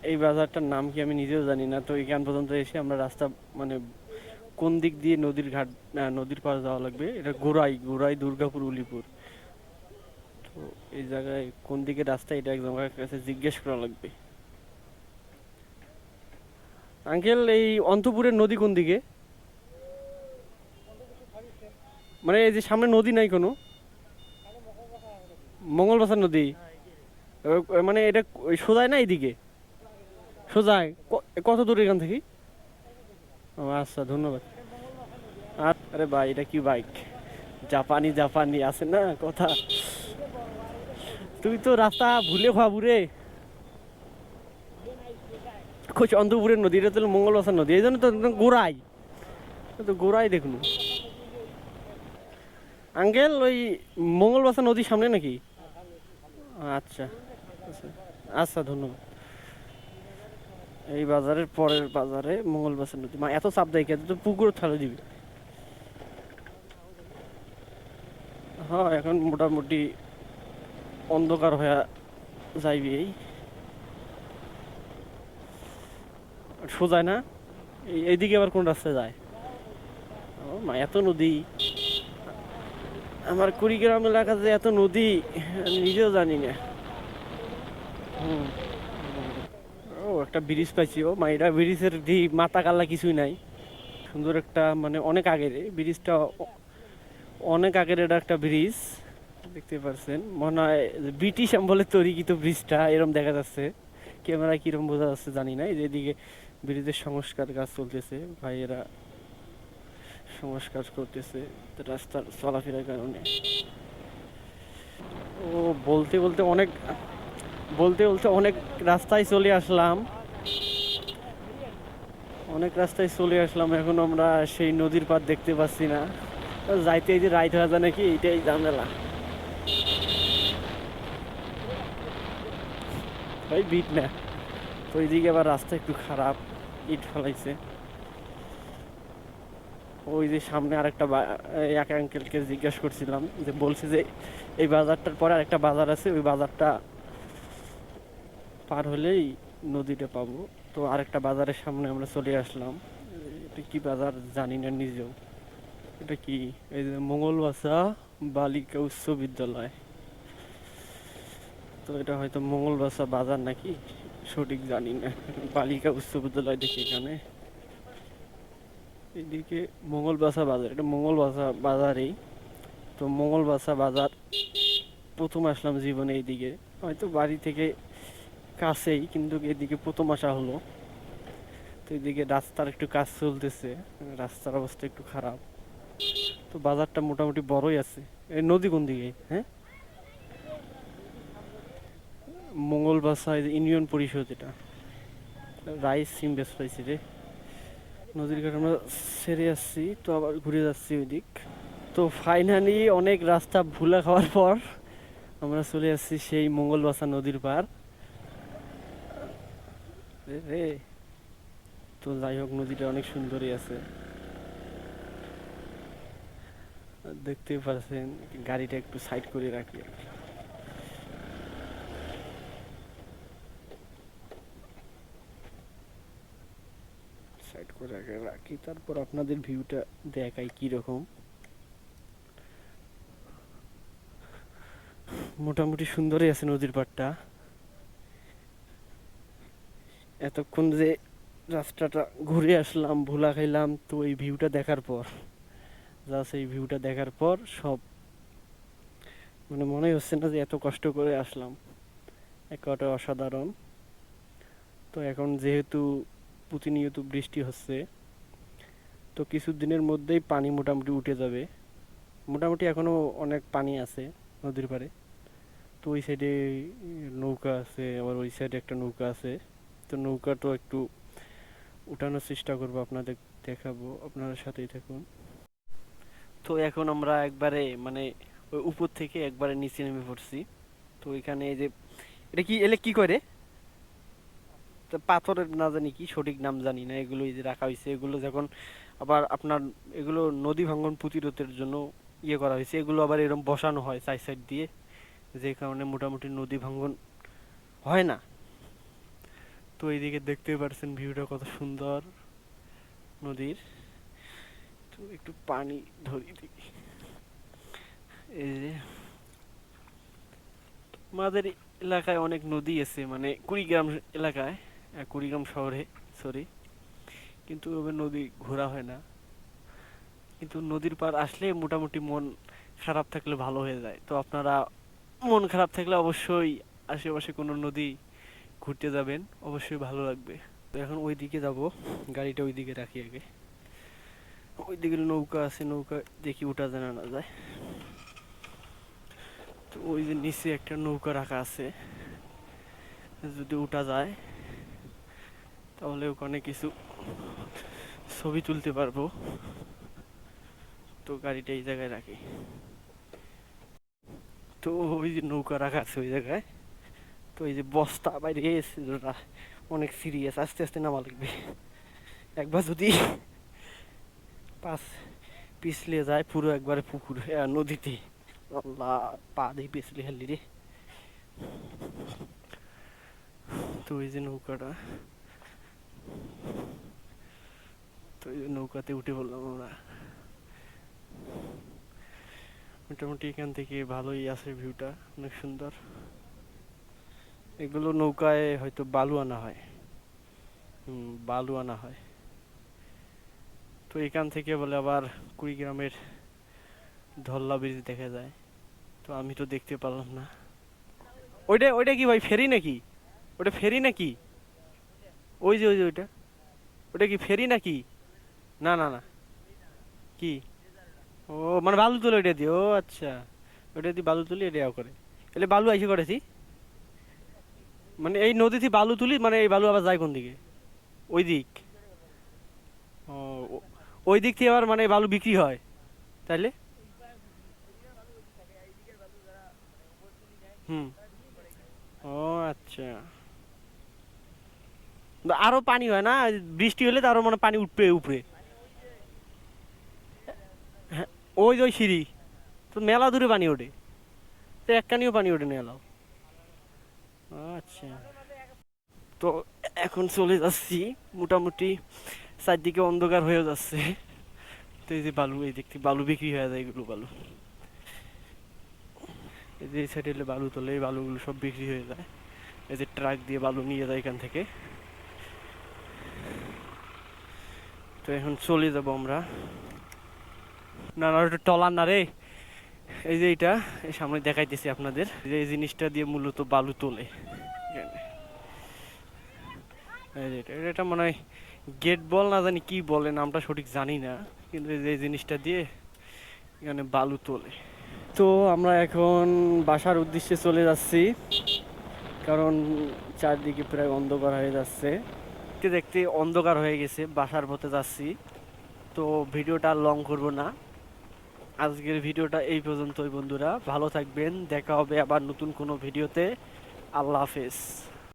এই বাজারটার নাম কি আমি নিজেও জানি না। তো এখান পর্যন্ত এসে আমরা রাস্তা মানে কোন দিক দিয়ে নদীর ঘাট নদীর পাড়ে যাওয়া লাগবে, এটা গোড়াই গোড়াই দুর্গাপুর উলিপুর। তো এই জায়গায় কোন দিকে রাস্তা এটা একদম আমার কাছে জিজ্ঞেস করা লাগবে। আঙ্কেল, এই অন্তপুরের নদী কোন দিকে? মানে এই যে সামনে নদী নাই কোনো? মঙ্গলবাসার নদী? মানে এটা ওই সোজায় না এইদিকে? সোজায়? কত দূর এখান থেকে? ও আচ্ছা, ধন্যবাদ। আরে ভাই, এটা কি বাইক? জাপানি জাপানি আছে না কথা। তুই তো রাস্তা ভুলে খাবু রে। খোঁজ অন্তপুরের নদী, এটা তো মঙ্গলবাসার নদী, এই জন্য তো একদম গোড়াই। তো গোড়াই দেখুন আঙ্কেল, ওই মঙ্গলবাসা নদীর সামনে নাকি? আচ্ছা আচ্ছা। আচ্ছা, ধন্যবাদ। এই বাজারের পরের বাজারে মঙ্গলবাসা নদী, মা এত চাপ দেয় কে? তো পুকুর ঠালে দিবি। হ্যাঁ, এখন মোটামুটি অন্ধকার হয়ে যাইবি। এই সোজায় না? এইদিকে আবার কোন রাস্তায় যায়? ও মা, এত নদী! আমার কুড়িগ্রাম এলাকাতে এত নদী আমি নিজেও জানি না। হুম। ও, একটা ব্রিজ পাইছি। ও মা, এটা ব্রিজের মাথা কাল্লা কিছুই নাই। সুন্দর একটা, মানে অনেক আগের এই ব্রিজটা। অনেক আগের এটা একটা ব্রিজ। দেখতে পাচ্ছেন, মনে হয় ব্রিটিশ আমলে তৈরিকৃত ব্রিজটা এরকম দেখা যাচ্ছে। ক্যামেরায় কিরকম বোঝা যাচ্ছে জানি না। এই যে এদিকে ব্রিজের সংস্কার কাজ চলতেছে, ভাইয়েরা সংস্কার করতেছে রাস্তার চলাফেরার কারণে। ও, বলতে বলতে অনেক বলতে বলতে অনেক রাস্তায় চলে আসলাম। অনেক রাস্তায় চলে আসলাম, এখন আমরা সেই নদীর পাড় দেখতে পাচ্ছি না। যাইতে এই যে রাইট হয়ে যায় নাকি, এইটাই ঝামেলা। ভাই বিট না। তো এইদিকে আবার রাস্তা একটু খারাপ, ইট ফেলাইছে। ওই যে সামনে আরেকটা এক আঙ্কেলকে জিজ্ঞাসা করছিলাম, যে বলছে যে এই বাজারটার পরে আরেকটা বাজার আছে, ওই বাজারটা পার হলেই নদীটা পাবো। তো আরেকটা বাজারের সামনে আমরা চলে আসলাম। এটা কি বাজার জানি না নিজেও। এটা কি? এই যে মঙ্গলবাসা বালিকা উচ্চ বিদ্যালয়। তো এটা হয়তো মঙ্গলবাসা বাজার নাকি, সঠিক জানি না। বালিকা উচ্চ বিদ্যালয় দেখি এখানে। এদিকে মঙ্গলবাসা বাজার, এটা মঙ্গলবাসা বাজারেই। তো মঙ্গলবাসা বাজার প্রথম আসলাম জীবনে এইদিকে। হয়তো বাড়ি থেকে কাছেই, কিন্তু এদিকে প্রথম আসা হলো। তো এদিকে রাস্তার একটু কাজ চলতেছে, রাস্তার অবস্থা একটু খারাপ। তো বাজারটা মোটামুটি বড়ই আছে। এই নদী কোন দিকে? হ্যাঁ, মঙ্গলবাসা ইউনিয়ন পরিষদ এটা। রাইস সিম বেস পাইছি রে। নদীর ঘাট আমরা ছেড়ে আসছি, তো আবার ঘুরে যাচ্ছি ওই দিক। তো ফাইনালি অনেক রাস্তা ভুলা খাওয়ার পর আমরা চলে আসছি সেই মঙ্গলবাসা নদীর পার রে। তো যাই হোক, নদীটা অনেক সুন্দরই আছে, দেখতেই পাচ্ছেন। গাড়িটা একটু সাইড করে রাখি। সাইড করে রাখি, তারপর আপনাদের ভিউটা দেখাই কিরকম। মোটামুটি সুন্দরই আছে নদীর পাড়টা। এতক্ষণ যে রাস্তাটা ঘুরে আসলাম, ভোলা খাইলাম, তো এই ভিউটা দেখার পর, জাস্ট এই ভিউটা দেখার পর সব মানে মনে হচ্ছে না যে এত কষ্ট করে আসলাম। একটা অসাধারণ। তো এখন যেহেতু প্রতিনিয়ত বৃষ্টি হচ্ছে, তো কিছুদিনের মধ্যেই পানি মোটামুটি উঠে যাবে। মোটামুটি এখনো অনেক পানি আছে নদীর পাড়ে। তো ওই সাইডে নৌকা আছে, আবার ওই সাইডে একটা নৌকা আছে। তো নৌকা তো একটু উঠানোর চেষ্টা করবো, আপনাদের দেখাবো, আপনারা সাথেই থাকুন। তো এখন আমরা একবারে মানে ওই উপর থেকে একবারে নিচে নেমে পড়ছি। তো এখানে এই যে এটা কি, এলে কি করে? তো পাথরের না জানি কি সঠিক নাম জানি না, এগুলো এই যে রাখা হয়েছে, এগুলো যখন আবার আপনার এগুলো নদী ভাঙ্গন প্রতিরোধের জন্য ইয়ে করা হয়েছে। এগুলো আবার এরকম বসানো হয় সাইড সাইড দিয়ে, যে কারণে মোটামুটি নদী ভাঙ্গন হয় না। তো এইদিকে দেখতে পারছেন ভিউটা কত সুন্দর নদীর। তো একটু পানি ধরি দিই। এই যে আমাদের এলাকায় অনেক নদী আছে, মানে কুড়িগ্রাম এলাকায়, কুড়িগ্রাম শহরে, সরি, কিন্তু ওভাবে নদী ঘোরা হয় না। কিন্তু নদীর পার আসলে মোটামুটি মন খারাপ থাকলে ভালো হয়ে যায়। তো আপনারা মন খারাপ থাকলে অবশ্যই আশেপাশে কোনো নদী ঘুরতে যাবেন, অবশ্যই ভালো লাগবে। তো এখন ওই দিকে যাব, গাড়িটা ওই দিকে রাখি আগে। ওই দিকে নৌকা আছে, নৌকা দেখি উঠা যায় না যায়। তো ওই যে নিচে একটা নৌকা রাখা আছে, যদি উঠা যায় তাহলে ওখানে কিছু ছবি তুলতে পারবো। তো গাড়িটা এই জায়গায় রাখি। তো ওই যে নৌকা রাখা আছে ওই জায়গায়। তো এই যে বস্তা বাইরে এসে অনেক সিরিয়াস, আস্তে আস্তে নামা লাগবে। একবার যদি পাশ পিছলে যায় পুরো একবারে পুকুর নদীতে, আল্লাহ, পা দিয়ে পিছলে হেললি রে। তো এই যে নৌকাটা, তো এই যে নৌকাতে উঠে পড়লাম আমরা। মোটামুটি এখান থেকে ভালোই আছে ভিউটা, অনেক সুন্দর। এগুলো নৌকায় হয়তো বালু আনা হয়, বালু আনা হয়। তো এখান থেকে বলে আবার কুড়িগ্রামের ধল্লা ব্রিজ দেখা যায়। তো আমি তো দেখতে পারলাম না। ওইটা ওইটা কি ভাই, ফেরি নাকি? ওটা ফেরি নাকি? ওই যে ওইটা, ওটা কি ফেরি নাকি? না না না, কি? ও মানে বালু তোলে ওইটা দিয়ে, ও আচ্ছা, ওইটা দিয়ে বালু তুলি এটা করে। এলে বালু আইসে করেছি, মানে এই নদী থেকে বালু তুলি, মানে এই বালু আবার যায় কোন দিকে? ওই দিক। ও, ওই দিক থেকে আবার মানে বালু বিক্রি হয় তাইলে? হুম। ও আচ্ছা, আরো পানি হয় না? বৃষ্টি হলে তো আরো মানে পানি উঠবে উপরে। হ্যাঁ, ওই যে ওই সিঁড়ি, তো মেলা দূরে পানি ওঠে, তো একখানিও পানি ওঠে না এলাও। আচ্ছা। তো এখন চলে যাচ্ছি, মোটামুটি চারদিকে অন্ধকার হয়ে যাচ্ছে। তো এই যে বালু, এই দেখতে বালু বিক্রি হয়ে যায়, এগুলো বালু, এই যে এই সাইডে এলে বালু তোলে, এই বালুগুলো সব বিক্রি হয়ে যায়। এই যে ট্রাক দিয়ে বালু নিয়ে যায় এখান থেকে। তো এখন চলে যাব আমরা। না না, ওটা টলার না রে, এই যে এটা, এই সামনে দেখাইতেছি আপনাদের, যে এই জিনিসটা দিয়ে মূলত বালু তোলে এখানে। এই যে এটা মনে হয় গেট বল, না জানি কি বলে, নামটা সঠিক জানি না, কিন্তু এই যে এই জিনিসটা দিয়ে এখানে বালু তোলে। তো আমরা এখন বাসার উদ্দেশ্যে চলে যাচ্ছি, কারণ চারদিকে প্রায় অন্ধকার হয়ে যাচ্ছে। দেখতে দেখতে অন্ধকার হয়ে গেছে, বাসার পথে যাচ্ছি। তো ভিডিওটা লং করব না, আজকের ভিডিওটা এই পর্যন্তই বন্ধুরা, ভালো থাকবেন, দেখা হবে আবার নতুন কোনো ভিডিওতে। আল্লাহ হাফেজ।